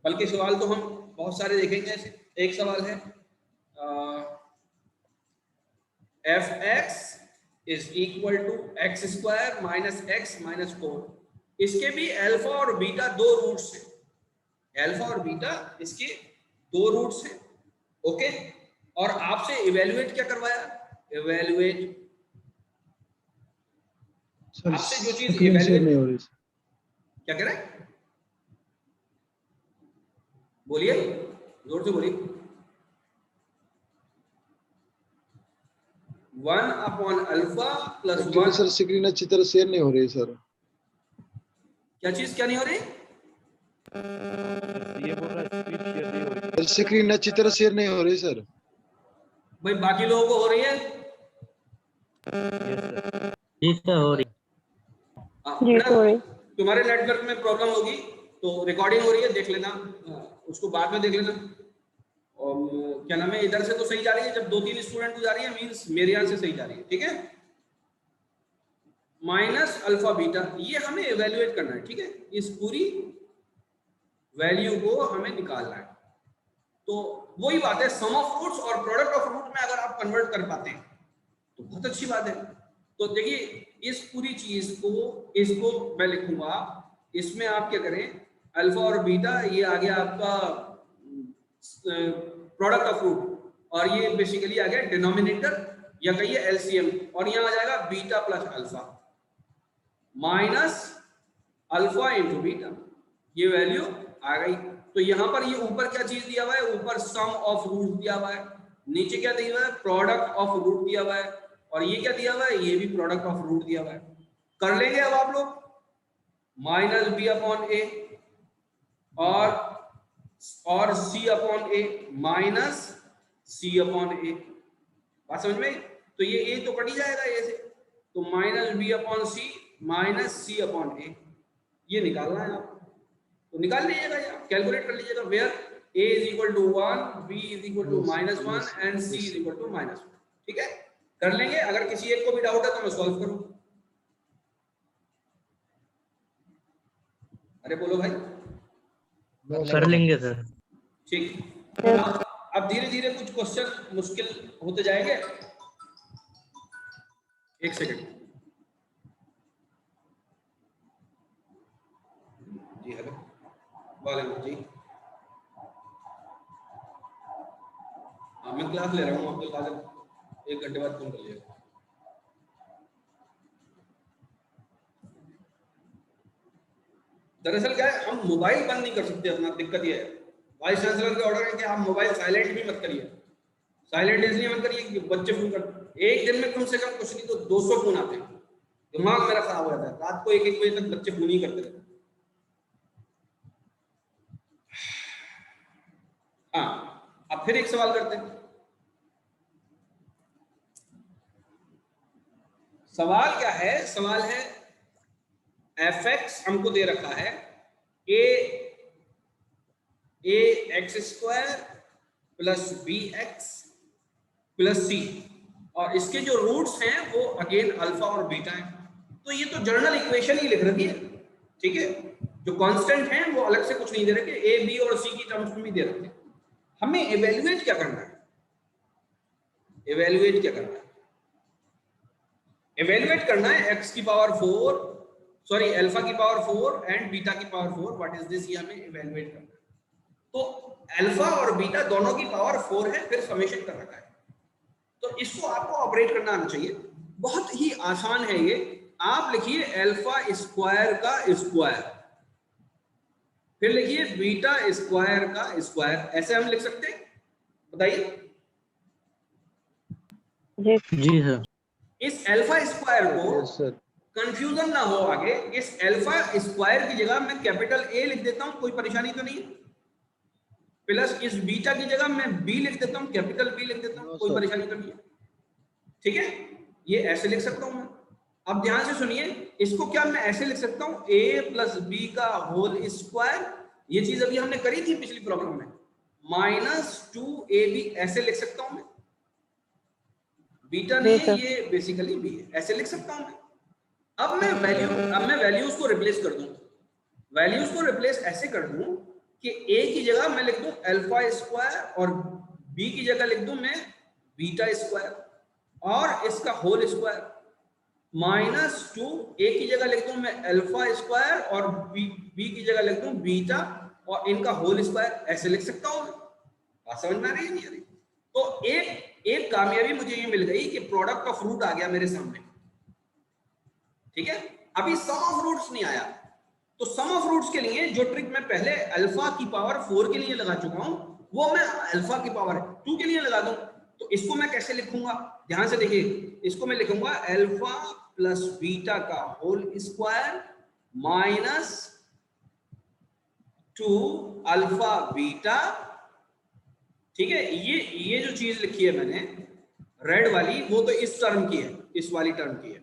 बल्कि सवाल तो हम बहुत सारे देखेंगे ऐसे। एक सवाल है f(x) is equal to x square minus x minus 4। इसके भी अल्फा और बीटा दो रूट्स हैं, अल्फा और बीटा इसके दो रूट्स हैं। ओके, और आपसे इवेल्युएट क्या करवाया, इवेल्युएट आपसे जो चीज इवेल्युएट नहीं हो रही, क्या कह रहे हैं, बोलिए जोर से बोलिए। 1 upon alpha plus 1। Sir screen अच्छी तरह शेयर नहीं हो रही सर। क्या चीज क्या नहीं हो रही, ये बोल रहा है स्क्रीन शेयर नहीं हो रही। स्क्रीन अच्छी तरह शेयर नहीं हो रही सर। भाई बाकी लोगों को हो रही है, जी सर हो रही। तुम्हारे नेटवर्क में प्रॉब्लम होगी तो रिकॉर्डिंग हो रही है, देख लेना, उसको बाद में देख लेना। और क्या नाम है, इधर से तो सही जा रही है, जब 2-3 स्टूडेंट को जा रही है मींस मेरे यहाँ से सही जा रही है। ठीक है, माइनस अल्फा बीटा ये हमें इवेल्युएट करना है। ठीक है, इस पूरी वैल्यू को हमें निकालना है। तो वही बात है, सम ऑफ रूट्स और प्रोडक्ट ऑफ रूट में अगर आप कन्वर्ट कर पाते हैं तो बहुत अच्छी बात है। तो देखिए इस पूरी चीज को, इसको मैं लिखूंगा, इसमें आप क्या करें, अल्फा और बीटा ये आ गया आपका प्रोडक्ट ऑफ रूट, और ये बेसिकली आ गया डिनोमिनेटर या कहिए एलसीएम, और यहाँ आ जाएगा beta plus alpha minus alpha into beta, ये वैल्यू आ गई। तो यहाँ पर ये ऊपर क्या चीज दिया हुआ है, ऊपर सम ऑफ रूट दिया हुआ है, नीचे क्या दिया हुआ है, प्रोडक्ट ऑफ रूट दिया हुआ है, और ये क्या दिया हुआ है, ये भी प्रोडक्ट ऑफ रूट दिया हुआ है। कर लेंगे अब आप लोग, माइनस बी अपॉन ए और सी अपॉन ए माइनस सी अपॉन ए, बात समझ में। तो ये ए तो कट ही जाएगा ए से, तो माइनस बी अपॉन सी माइनस सी अपॉन ए, ये निकालना है आपको, तो निकाल लीजिएगा या कैलकुलेट कर लीजिएगा, where a is equal to 1, b is equal to -1 and c is equal to -1। ठीक है, कर लेंगे। अगर किसी एक को भी डाउट है तो मैं सॉल्व करूं। अरे बोलो भाई, कर लेंगे सर। ठीक। अब धीरे धीरे कुछ क्वेश्चन मुश्किल होते जाएंगे। एक सेकंड जी, हेलो वालेकुम जी, हाँ मैं क्लास ले रहा हूँ, अब्दुल कादिर, 1 घंटे बाद फोन कर लिया। दरअसल क्या है, हम मोबाइल बंद नहीं कर सकते अपना, दिक्कत ये है, वाइस चांसलर के ऑर्डर है कि आप मोबाइल साइलेंट भी मत करिए। साइलेंट इसलिए मत करिए कि बच्चे फोन कर, एक दिन में कम से कम कुछ नहीं तो 200 फोन आते हैं, दिमाग मेरा खराब हो जाता है। रात को 1-1 बजे तक बच्चे फोन ही करते रहते हैं। हाँ, अब फिर एक सवाल करते हैं। सवाल क्या है, सवाल है एफ एक्स हमको दे रखा है A x square plus B x plus C, और इसके जो रूट्स हैं वो अगेन अल्फा और बीटा है। तो ये तो जर्नल इक्वेशन ही लिख रखी है, ठीक है। जो कांस्टेंट हैं वो अलग से कुछ नहीं दे रखे, ए बी और सी की टर्म्स में भी दे रखे। हमें इवेल्युएट क्या करना है, इवेल्युएट क्या करना है, इवेल्युएट करना है एक्स की पावर 4, सॉरी अल्फा की पावर 4 एंड बीटा की पावर 4। व्हाट इज दिस, ये हमें इवेल्युएट करना है। तो अल्फा और बीटा दोनों की पावर 4 है, फिर समेशन कर रखा है, तो इसको आपको ऑपरेट करना आना चाहिए। बहुत ही आसान है ये। आप लिखिए अल्फा स्क्वायर का स्क्वायर, फिर लिखिए बीटा स्क्वायर का स्क्वायर, ऐसे हम लिख सकते हैं, बताइए। जी सर। इस अल्फा स्क्वायर को यस सर। कंफ्यूजन ना हो आगे, इस अल्फा स्क्वायर की जगह मैं कैपिटल ए लिख देता हूं, कोई परेशानी तो नहीं है। प्लस इस बीटा की जगह मैं बी लिख देता हूं, कैपिटल बी लिख देता हूं, नो कोई सर। परेशानी तो नहीं है, ठीक है। ये ऐसे लिख सकता हूं मैं। अब ध्यान से सुनिए, इसको क्या मैं ऐसे लिख सकता हूं, a प्लस बी का होल स्क्वायर, ये चीज अभी हमने करी थी पिछली प्रॉब्लम में, माइनस 2ab, ऐसे लिख सकता हूं मैं। बीटा नहीं है ये, बेसिकली बी है, ऐसे लिख सकता हूं मैं। अब मैं वैल्यूज को रिप्लेस कर दूं, वैल्यूज को रिप्लेस ऐसे कर दूं कि a की जगह मैं लिख दूं अल्फा स्क्वायर और b की जगह लिख दूं मैं बीटा स्क्वायर और इसका होल स्क्वायर, माइनस 2 a की जगह लिख दूं मैं अल्फा स्क्वायर और b की जगह लिख दूं बीटा और इनका होल स्क्वायर, ऐसे लिख सकता हूं मैं। बात समझ में आ रही है नहीं आ रही? तो एक कामयाबी मुझे ये मिल गई कि प्रोडक्ट ऑफ रूट आ गया मेरे सामने, ठीक है। अभी सम ऑफ रूट्स नहीं आया, तो सम ऑफ रूट्स के लिए जो ट्रिक मैं पहले अल्फा की पावर 4 के लिए लगा चुका हूं, वो मैं अल्फा की पावर 2 के लिए लगा दूं। तो इसको मैं कैसे लिखूंगा, ध्यान से देखिए, इसको मैं लिखूंगा अल्फा प्लस बीटा का whole square minus 2 alpha beta, ठीक है। ये जो चीज लिखी है मैंने रेड वाली, वो तो इस टर्म की है, इस वाली टर्म की है।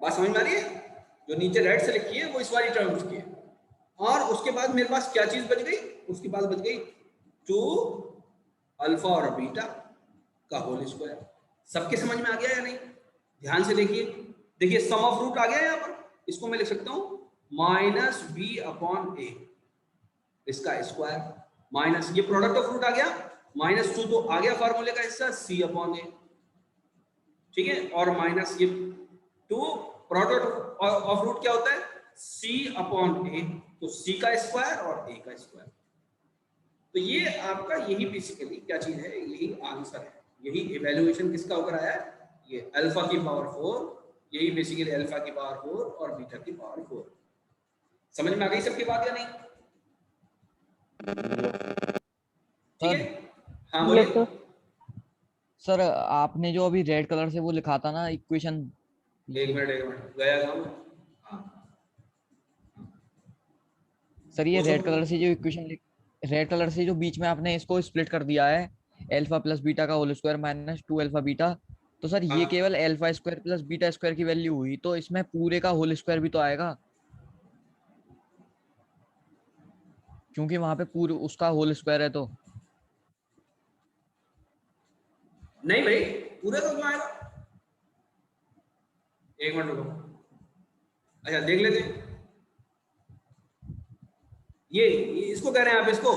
बात समझ में आ रही है? जो नीचे रेड से लिखी है वो इस वाली टर्म्स की है। और उसके बाद मेरे पास क्या चीज बच गई, उसके बाद बच गई 2 अल्फा और बीटा का होल स्क्वायर। सबके समझ में आ गया या नहीं? ध्यान से देखिए, देखिए सम ऑफ रूट आ गया यहाँ पर, इसको मैं लिख सकता हूं माइनस बी अपॉन ए, इसका स्क्वायर माइनस ये प्रोडक्ट ऑफ रूट आ गया, माइनस 2 तो आ गया फार्मूले का हिस्सा सी अपॉन ए, ठीक है। और माइनस ये 2 प्रोडक्ट ऑफ रूट क्या होता है, c अपॉन ए, तो c का स्क्वायर और a का स्क्वायर। तो ये आपका यही बेसिकली क्या चीज है, यही आंसर है, यही इवैल्यूएशन किसका होकर आया है, ये अल्फा की पावर 4, यही बेसिकली अल्फा की पावर 4 और बीटा की पावर 4। समझ में आ गई सबकी बात या नहीं? ठीक है, हाँ बोलिए सर। आपने जो अभी रेड कलर से वो लिखा था ना इक्वेशन, एक मिनट गया था सर ये रेड कलर से जो इक्वेशन, रेड कलर से जो बीच में आपने इसको स्प्लिट कर दिया है, अल्फा प्लस बीटा का whole square minus 2 alpha beta, तो सर ये केवल alpha square plus beta square की वैल्यू हुई, तो इसमें पूरे का होल स्क्वायर भी तो आएगा, क्योंकि वहां पे पूरे उसका होल स्क्वायर है। तो नहीं भाई, पूरे तो क्यों आएगा, एक मिनट रुको, अच्छा देख लेते हैं। ये इसको कह रहे हैं आप, इसको?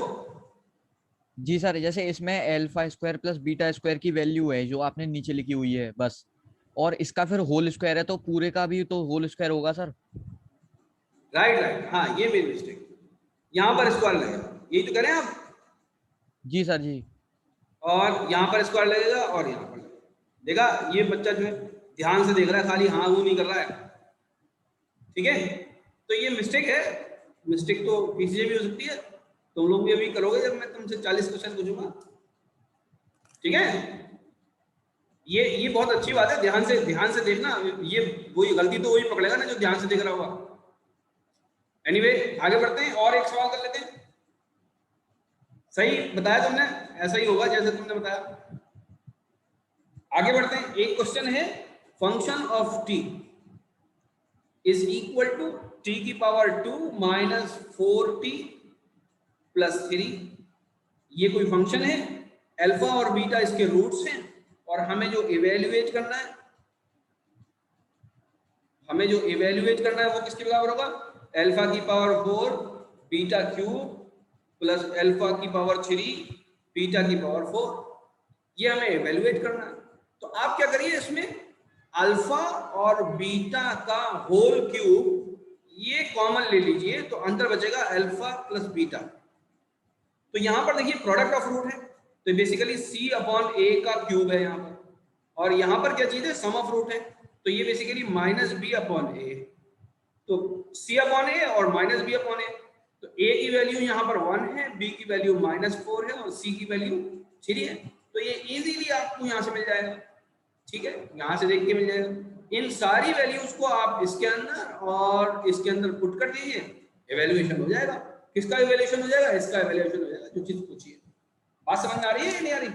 जी सर, जैसे इसमें alpha square plus beta square की वैल्यू है जो आपने नीचे लिखी हुई है बस, और इसका फिर होल स्क्वायर है, तो पूरे का भी तो होल स्क्वायर होगा सर। राइट, हाँ ये मेरी मिस्टेक, यहाँ पर स्क्वायर लगेगा, यही तो कह रहे हैं आप? जी सर जी। और यहाँ पर स्क्वायर लगेगा और यहाँ पर लगेगा। देखा, ये बच्चा जो है ध्यान से देख रहा है, खाली हाँ वो नहीं कर रहा है, ठीक है। तो ये मिस्टेक है, मिस्टेक तो किसी से भी हो सकती है, तुम लोग भी अभी करोगे जब मैं तुमसे 40 क्वेश्चन पूछूंगा, ठीक है। ये बहुत अच्छी बात है, ध्यान से देखना, ये वही गलती तो वही पकड़ेगा ना जो ध्यान से देख रहा होगा। एनीवे, आगे बढ़ते हैं और एक सवाल कर लेते हैं। सही बताया तुमने, ऐसा ही होगा जैसे तुमने बताया। आगे बढ़ते हैं। एक क्वेश्चन है function of t is equal to t की पावर 2 माइनस 4t प्लस 3। ये कोई फंक्शन है, अल्फा और बीटा इसके रूट्स हैं, और हमें जो इवेल्युएट करना है, वो किसके बराबर होगा? अल्फा की power 4 beta cube plus alpha की पावर 3 बीटा की पावर 4। ये हमें इवेल्युएट करना है। तो आप क्या करिए, इसमें अल्फा और बीटा का होल क्यूब ये कॉमन ले लीजिए, तो अंतर बचेगा अल्फा प्लस बीटा। तो यहां पर देखिए प्रोडक्ट ऑफ रूट है, तो बेसिकली c अपॉन a का क्यूब है यहाँ पर, और यहाँ पर क्या चीज है? सम ऑफ रूट है, तो ये basically minus b upon a। तो c अपॉन a और माइनस b अपॉन a, तो a की वैल्यू यहाँ पर 1 है, b की वैल्यू -4 है और c की वैल्यू 3 है। तो ये इजीली आपको यहाँ से मिल जाएगा, ठीक है, यहाँ से देख के मिल जाएगा। इन सारी वैल्यूज को आप इसके अंदर और इसके अंदर पुट कर दीजिए, इवैल्यूएशन हो जाएगा। किसका इवैल्यूएशन हो जाएगा? इसका इवैल्यूएशन हो जाएगा, जो चीज पूछिए। बात समझ में आ रही है या नहीं आ रही?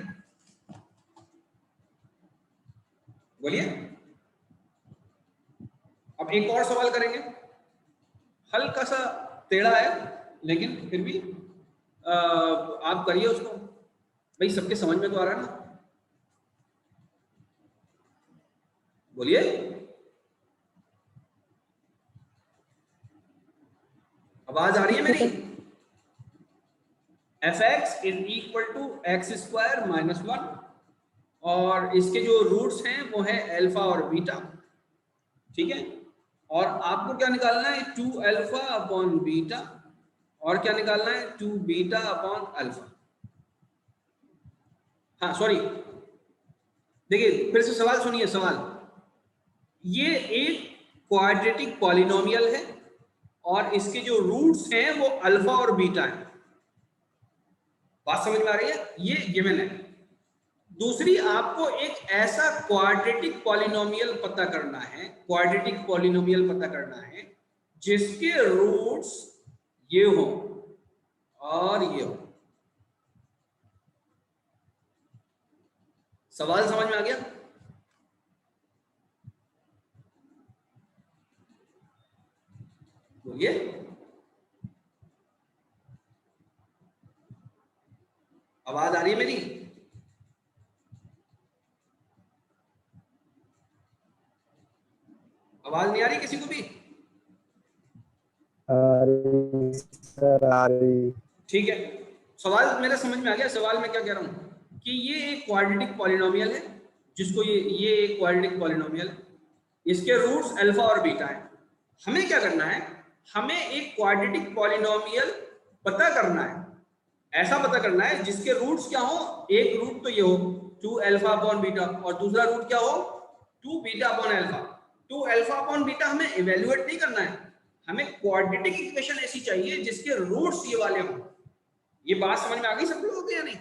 बोलिए। अब एक और सवाल करेंगे, हल्का सा टेढ़ा है लेकिन फिर भी आप करिए उसको, भाई सबके समझ में तो आ रहा है ना? बोलिए। आवाज आ रही है मेरी? fx is equal to x square minus 1, और इसके जो रूट्स हैं वो है अल्फा और बीटा, ठीक है। और आपको क्या निकालना है? 2 अल्फा अपॉन बीटा, और क्या निकालना है? 2 बीटा अपॉन अल्फा। हाँ सॉरी, देखिए फिर से सवाल सुनिए। सवाल, ये एक क्वाड्रेटिक पॉलिनोमियल है और इसके जो रूट्स हैं वो अल्फा और बीटा है। बात समझ में आ रही है? ये गिवन है। दूसरी, आपको एक ऐसा क्वाड्रेटिक पॉलिनोमियल पता करना है, जिसके रूट्स ये हो और ये हो। सवाल समझ में आ गया? बोलिए। आवाज आ रही है मेरी? आवाज नहीं आ रही किसी को भी? सर आ रही। ठीक है, सवाल मेरे समझ में आ गया। सवाल में क्या कह रहा हूं कि ये एक क्वाड्रेटिक पॉलिनोमियल है, जिसको ये एक क्वाड्रेटिक पॉलिनोमियल है, इसके रूट्स अल्फा और बीटा है। हमें क्या करना है? हमें एक क्वाड्रेटिक पॉलिनोमियल पता करना है, ऐसा पता करना है जिसके रूट्स क्या हो? एक रूट तो ये हो 2 अल्फा अपॉन बीटा, और दूसरा रूट क्या हो? 2 beta upon alpha. 2 alpha upon beta हमें इवेल्युएट नहीं करना है, हमें क्वाड्रेटिक इक्वेशन ऐसी चाहिए जिसके रूट्स ये वाले हों। ये बात समझ में आ गई सब लोगों को या नहीं?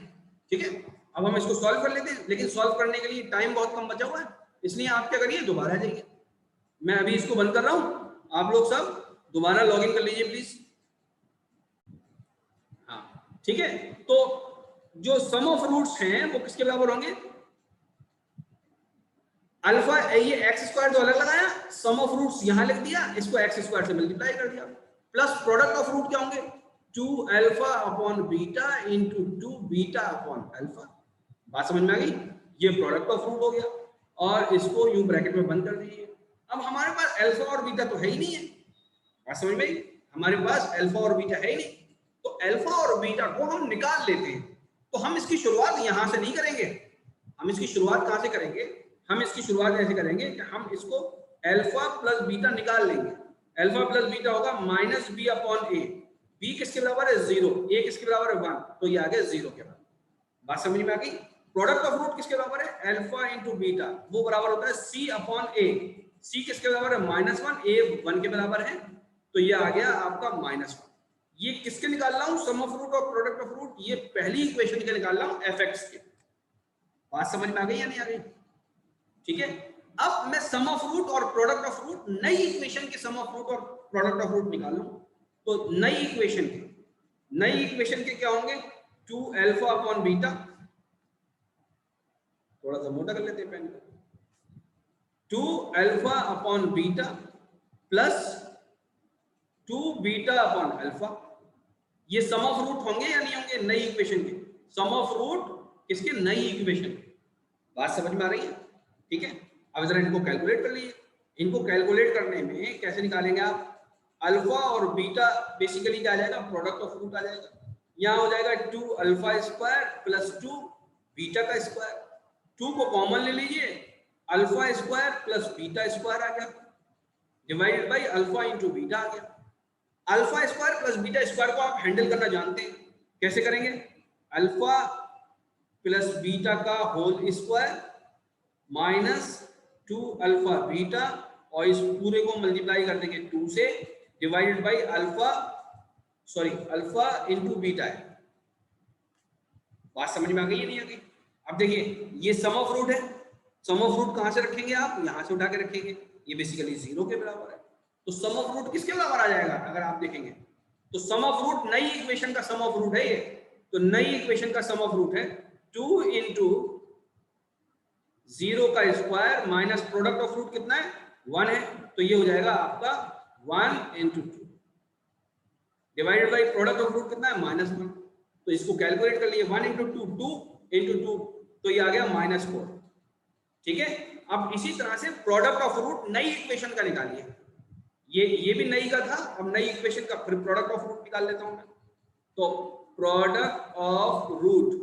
ठीक है, अब हम इसको सॉल्व कर लेते हैं, लेकिन सॉल्व करने के लिए टाइम बहुत कम बचा हुआ है, इसलिए आप क्या करिए, दोबारा जाइए। मैं अभी इसको बंद कर रहा हूं, आप लोग सब दोबारा लॉग इन कर लीजिए प्लीज। हाँ ठीक है, तो जो सम ऑफ रूट्स हैं वो किसके बराबर होंगे? अल्फा, ये एक्स स्क्वायर जो अलग लगाया, सम ऑफ रूट्स यहां लिख दिया, इसको एक्स स्क्वायर से मल्टीप्लाई कर दिया, प्लस प्रोडक्ट ऑफ रूट क्या होंगे? 2 alpha upon beta into 2 beta upon alpha. बात समझ में आ गई? ये प्रोडक्ट ऑफ रूट हो गया, और इसको यूं ब्रैकेट में बंद कर दीजिए। अब हमारे पास अल्फा और बीटा तो है ही नहीं है। बात समझ में आई? हमारे पास अल्फा और बीटा है ही नहीं, तो अल्फा और बीटा को हम निकाल लेते हैं। तो हम इसकी शुरुआत यहां से नहीं करेंगे, हम इसकी शुरुआत कहां से करेंगे? हम इसकी शुरुआत ऐसे करेंगे कि हम इसको अल्फा प्लस बीटा निकाल लेंगे। अल्फा प्लस बीटा होगा माइनस बी अपॉन ए। बी किसके बराबर है? 0। ए किसके बराबर है? 1, तो ये आ गया 0 के बराबर। बात समझ में आ गई? प्रोडक्ट ऑफ रूट किसके बराबर है? अल्फा इंटू बीटा, वो बराबर होता है सी अपॉन ए। सी किसके बराबर है? -1, ए 1 के बराबर है, तो ये आ गया आपका -1। ये किसके निकाल रहा हूं? सम ऑफ रूट और प्रोडक्ट ऑफ रूट, ये पहली इक्वेशन के निकाल रहा हूं, एफ(x) के। बात समझ में आ गई या नहीं आ गई? ठीक है, अब मैं सम ऑफ रूट और प्रोडक्ट ऑफ रूट, नई इक्वेशन के सम ऑफ रूट और प्रोडक्ट ऑफ रूट निकालूं, तो नई इक्वेशन के क्या होंगे? 2 अल्फा अपॉन बीटा थोड़ा सा मोटा कर लेते हैं पेन को। 2 alpha upon beta plus 2 beta upon alpha, ये सम ऑफ रूट होंगे या नहीं होंगे नई इक्वेशन के? सम ऑफ रूट किसके? नई इक्वेशन के। बात समझ में आ रही है? ठीक है, अब जरा इनको कैलकुलेट कर लीजिए। इनको कैलकुलेट करने में कैसे निकालेंगे आप? अल्फा और बीटा बेसिकली क्या आ जाएगा? प्रोडक्ट ऑफ रूट आ जाएगा। यहाँ हो जाएगा 2 अल्फा स्क्वायर प्लस 2 बीटा का स्क्वायर। 2 को कॉमन ले लीजिए, alpha square plus beta square आ गया, divided by alpha into beta आ गया। Alpha square plus beta square को आप हैंडल करना जानते हैं, कैसे करेंगे? अल्फा प्लस बीटा का whole square minus 2 alpha beta, और इस पूरे को मल्टीप्लाई कर देंगे 2 से, divided by alpha into beta है। बात समझ में आ गई है नहीं आ गई? अब देखिए ये सम ऑफ रूट है, सम ऑफ रूट कहां से रखेंगे आप? यहां से उठा के रखेंगे, ये बेसिकली 0 के बराबर है। तो सम ऑफ रूट किसके बराबर आ जाएगा? अगर आप देखेंगे तो सम ऑफ रूट नई इक्वेशन का सम ऑफ रूट है ये, तो नई इक्वेशन का सम ऑफ रूट है 2 इंटू 0 का square minus product of root कितना है? 1 है, तो ये हो जाएगा आपका 1 into 2 divided by product of root कितना है? -1। तो इसको कैलकुलेट कर लिए, 1 इंटू 2 2 इंटू 2, तो ये आ गया -4। ठीक है, अब इसी तरह से प्रोडक्ट ऑफ रूट नई इक्वेशन का निकालिए। ये भी नई का था, अब नई इक्वेशन का फिर प्रोडक्ट ऑफ रूट निकाल लेता हूं मैं। तो प्रोडक्ट ऑफ रूट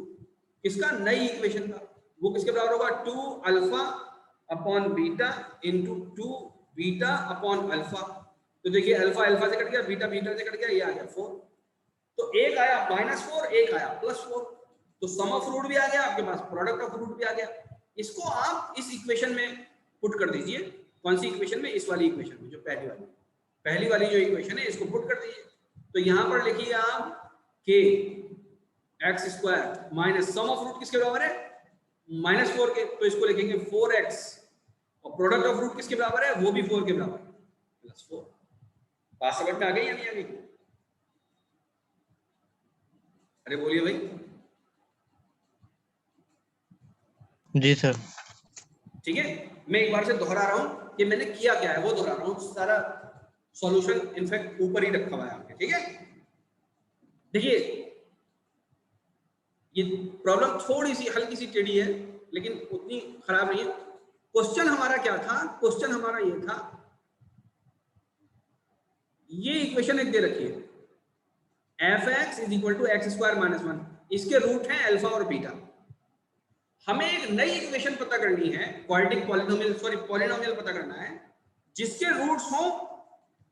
किसका? नई इक्वेशन का। वो किसके बराबर होगा? 2 alpha upon beta into 2 beta upon alpha. तो देखिए अल्फा अल्फा से कट गया, बीटा बीटा से कट गया, ये आ गया 4। तो एक आया -4, एक आया +4, तो सम ऑफ रूट भी आ गया आपके पास, प्रोडक्ट ऑफ रूट भी आ गया। इसको आप इस इक्वेशन में पुट कर दीजिए। कौन सी इक्वेशन में? इस वाली इक्वेशन में, जो पहली वाली जो इक्वेशन है, इसको पुट कर दीजिए। तो यहां पर लिखिए आप के x square minus sum of root किसके बराबर है? -4 के, तो इसको लिखेंगे 4x, और प्रोडक्ट ऑफ रूट किसके बराबर है? वो भी 4 के बराबर है, +4। बात समझ में आ गई या नहीं आ गई? अरे बोलिए भाई। जी सर। ठीक है, मैं एक बार से दोहरा रहा हूं कि मैंने किया क्या है, वो दोहरा रहा हूं। सारा सॉल्यूशन इनफैक्ट ऊपर ही रखा हुआ है आपके। ठीक है, देखिए ये प्रॉब्लम थोड़ी सी हल्की सी टेढ़ी है, लेकिन उतनी खराब नहीं है। क्वेश्चन हमारा क्या था? क्वेश्चन हमारा ये था, ये इक्वेशन एक दे रखी है, f(x) = x² - 1, इसके रूट हैं अल्फा और बीटा। हमें एक नई इक्वेशन पता करनी है, क्वाड्रेटिक पॉलिनोमियल पता करना है, जिसके रूट्स हो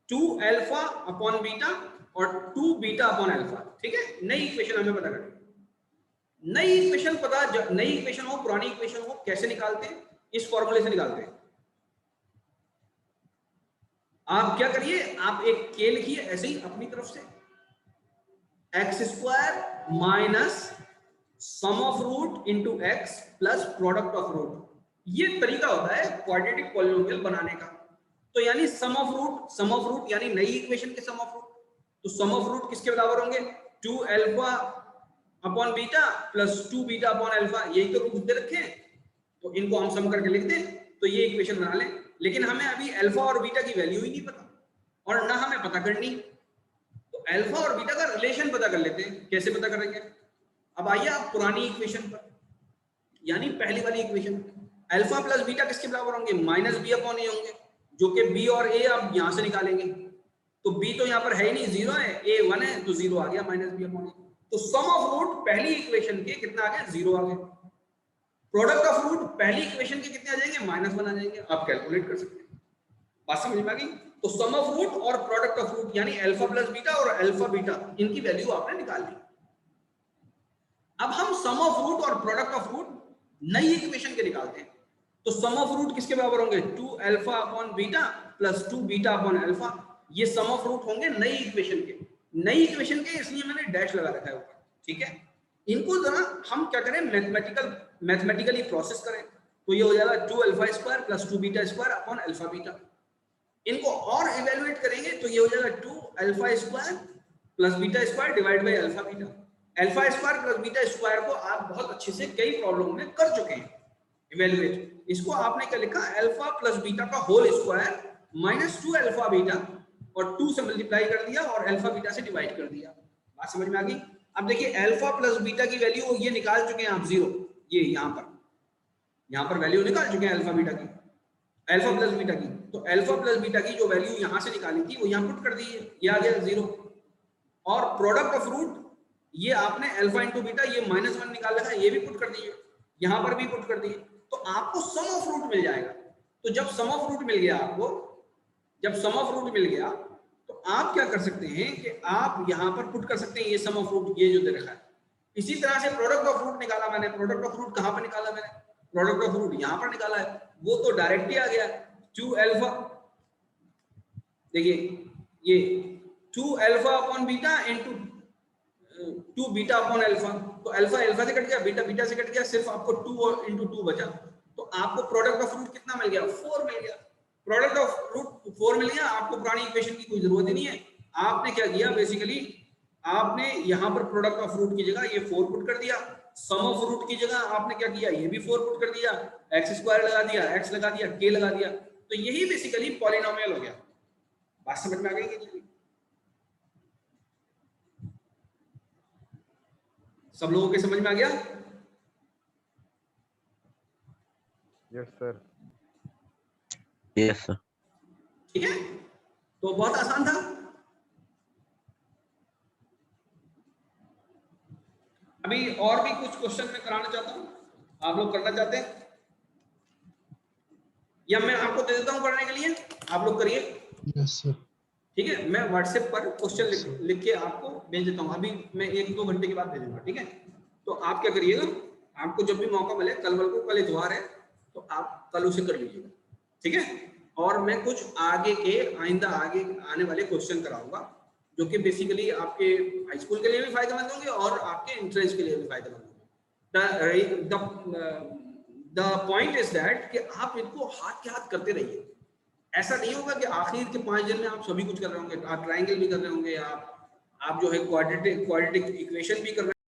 2 अल्फा अपॉन बीटा और 2 बीटा अपॉन अल्फा। ठीक है, नई इक्वेशन हमें पता करनी है। नई इक्वेशन हो, पुरानी इक्वेशन हो, कैसे निकालते हैं? इस फॉर्मूले से निकालते हैं। आप क्या करिए, आप एक के लिखिए ऐसे ही अपनी तरफ से, x² minus sum of root into x plus product of root. ये तरीका होता है क्वाड्रेटिक पॉलिनोमियल बनाने का। तो यानी सम ऑफ रूट यानी नई इक्वेशन के सम ऑफ रूट। तो सम ऑफ रूट किसके बराबर होंगे? 2 alpha upon beta plus 2 beta upon alpha, यही तो रूट दे रखे हैं, तो इनको हम सम करके लिख दें, तो ये इक्वेशन बना लें। लेकिन हमें अभी अल्फा और बीटा की वैल्यू ही नहीं पता, और ना हमें पता करनी। तो अल्फा और बीटा का रिलेशन पता कर लेते हैं। कैसे पता करेंगे? अब आइए आप पुरानी इक्वेशन पर, यानी पहली वाली इक्वेशन, अल्फा प्लस बीटा किसके बराबर होंगे? -b/a होंगे, जो कि b और a आप यहां से निकालेंगे। तो b तो यहाँ पर है ही नहीं, 0 है, a 1 है, तो 0 आ गया -b/a। तो सम ऑफ रूट पहली इक्वेशन के कितना आ गया? 0 आ गया। प्रोडक्ट ऑफ रूट पहली इक्वेशन के कितने आ जाएंगे? -1 आ जाएंगे। आप कैलकुलेट कर सकते हैं। बात समझ में आ गई? तो सम ऑफ रूट और प्रोडक्ट ऑफ रूट यानी अल्फा प्लस बीटा और अल्फा बीटा, इनकी वैल्यू आपने निकाल ली। अब हम सम ऑफ रूट और प्रोडक्ट ऑफ रूट नई इक्वेशन के निकालते हैं। तो सम ऑफ रूट किसके बराबर होंगे? 2 alpha upon beta plus 2 beta upon alpha. ये सम ऑफ रूट होंगे नई इक्वेशन के। नई इक्वेशन के इसलिए मैंने डैश लगा रखा है ऊपर। ठीक है, इनको जरा हम क्या करें, मैथमेटिकली प्रोसेस करें। तो ये हो जाएगा 2 alpha square plus 2 beta square upon alpha beta. इनको और इवेलुएट करेंगे तो ये हो जाएगा 2 alpha square plus beta square divide by alpha beta. Alpha square plus beta square को आप बहुत अच्छे से कई प्रॉब्लम में कर चुके हैं। इवेल्युएट। इसको आपने क्या लिखा, अल्फा प्लस बीटा का whole square minus 2 alpha beta, और 2 से मल्टीप्लाई कर दिया और अल्फा बीटा से डिवाइड कर दिया। बात समझ में आ गई? अब देखिए अल्फा प्लस बीटा की वैल्यू ये निकाल चुके हैं आप 0, ये यहाँ पर वैल्यू निकाल चुके हैं अल्फा बीटा की, अल्फा प्लस बीटा की। तो अल्फा प्लस बीटा की जो वैल्यू यहाँ से निकाली थी वो यहाँ पुट कर दी है, ये आ गया 0। और प्रोडक्ट ऑफ रूट ये आपने अल्फा इंटू बीटा, ये -1 निकाल रखा है, ये भी पुट कर दिए, यहाँ पर भी पुट कर दिए। तो आपको सम ऑफ रूट मिल जाएगा। तो जब सम ऑफ रूट मिल गया आपको, जब सम ऑफ रूट मिल गया तो आप क्या कर सकते हैं कि आप यहाँ पर पुट कर सकते हैं ये सम ऑफ रूट, ये जो दे रखा है। इसी तरह से प्रोडक्ट ऑफ रूट निकाला मैंने, प्रोडक्ट ऑफ रूट कहाँ पर निकाला मैंने, प्रोडक्ट ऑफ रूट यहाँ पर निकाला है, वो तो डायरेक्ट ही आ गया 2 अल्फा, देखिए ये 2 alpha upon beta into 2 beta upon alpha. तो अल्फा अल्फा से कट गया, बीटा बीटा से कट गया, सिर्फ आपको 2 इंटू 2 बचा। तो आपको प्रोडक्ट ऑफ रूट कितना मिल गया, 4 मिल गया। प्रोडक्ट ऑफ रूट 4 मिल गया, आपको पुरानी इक्वेशन की कोई जरूरत ही नहीं है। आपने क्या किया, बेसिकली आपने यहाँ पर प्रोडक्ट ऑफ रूट की जगह ये 4 पुट कर दिया, सम ऑफ रूट की जगह आपने क्या किया, ये भी 4 पुट कर दिया, एक्स स्क्वायर लगा दिया, एक्स लगा दिया, के लगा दिया। तो यही बेसिकली पॉलिनोमियल हो गया। बात समझ में आ गई कि सब लोगों के समझ में आ गया? Yes sir. Yes sir. ठीक है, तो बहुत आसान था। अभी और भी कुछ क्वेश्चन मैं कराना चाहता हूं, आप लोग करना चाहते हैं या मैं आपको दे देता हूं करने के लिए, आप लोग करिए। Yes sir. ठीक है, मैं व्हाट्सएप पर क्वेश्चन लिख के आपको भेज देता हूँ, अभी मैं 1-2 घंटे के बाद भेजूंगा। ठीक है, तो आप क्या करिएगा, आपको जब भी मौका मिले, कल इतवार है तो आप कल उसे कर लीजिएगा। ठीक है, और मैं कुछ आगे के आइंदा आगे आने वाले क्वेश्चन कराऊंगा जो कि बेसिकली आपके हाई स्कूल के लिए भी फायदेमंद होंगे और आपके एंट्रेंस के लिए भी फायदेमंद होंगे। द पॉइंट इज दैट कि आप इनको हाथ के हाथ करते रहिए। ऐसा नहीं होगा कि आखिर के 5 दिन में आप सभी कुछ कर रहे होंगे, आप ट्रायंगल भी कर रहे होंगे, आप जो है क्वाड्रेटिक इक्वेशन भी कर रहे